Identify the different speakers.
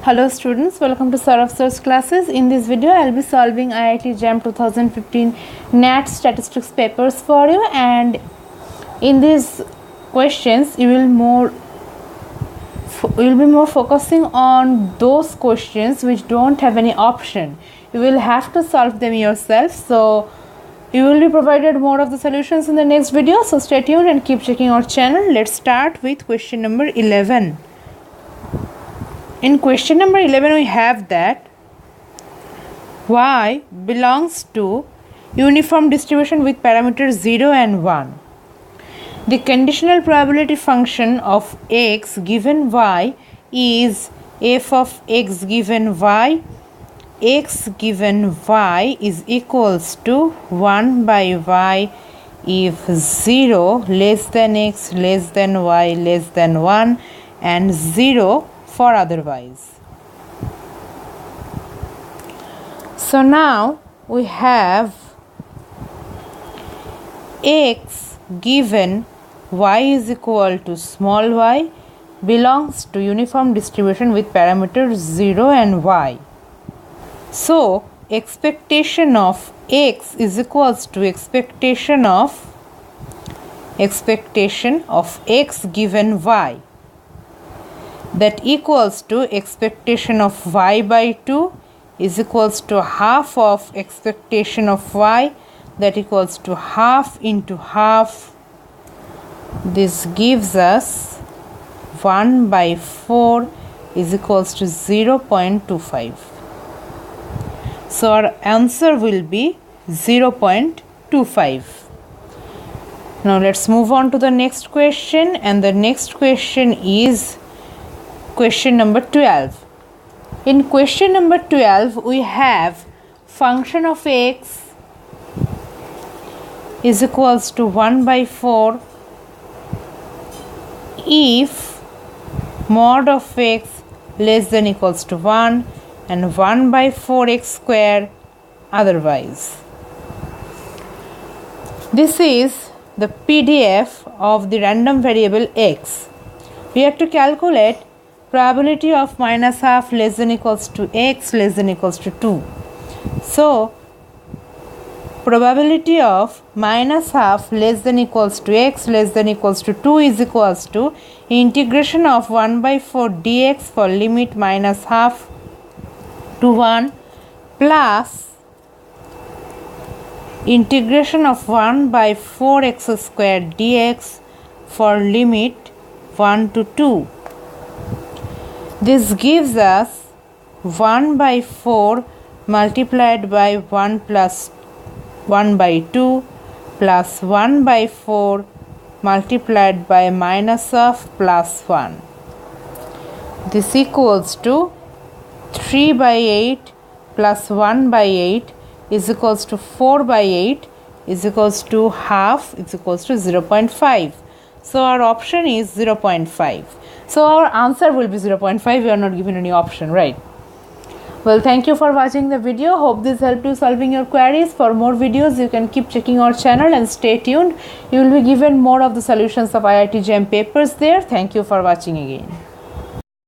Speaker 1: Hello students, welcome to Saurav Sir's classes. In this video, I will be solving IIT JAM 2015 NAT statistics papers for you, and in these questions you will be more focusing on those questions which don't have any option. You will have to solve them yourself, so you will be provided more of the solutions in the next video, so stay tuned and keep checking our channel. Let's start with question number 11. In question number 11, we have that y belongs to uniform distribution with parameters 0 and 1. The conditional probability function of x given y is f of x given y. X given y is equals to 1 by y if 0 less than x less than y less than 1 and 0 for otherwise. So now we have x given y is equal to small y belongs to uniform distribution with parameters 0 and y. So expectation of x is equals to expectation of x given y, that equals to expectation of y by 2 is equals to half of expectation of y, that equals to half into half. This gives us 1 by 4 is equals to 0.25. So our answer will be 0.25. Now let's move on to the next question, and the next question is question number 12. In question number 12, we have function of x is equals to 1 by 4 if mod of x less than equals to 1 and 1 by 4x square otherwise. This is the PDF of the random variable x. We have to calculate probability of minus half less than equals to x less than equals to 2. So probability of minus half less than equals to x less than equals to 2 is equals to integration of 1 by 4 dx for limit minus half to 1 plus integration of 1 by 4x square dx for limit 1 to 2. This gives us 1 by 4 multiplied by 1 plus 1 by 2 plus 1 by 4 multiplied by minus of plus 1. This equals to 3 by 8 plus 1 by 8 is equals to 4 by 8 is equals to half is equals to 0.5. So our option is 0.5. So our answer will be 0.5. We are not given any option, right? Well, thank you for watching the video. Hope this helped you solving your queries. For more videos, you can keep checking our channel and stay tuned. You will be given more of the solutions of IIT JAM papers there. Thank you for watching again.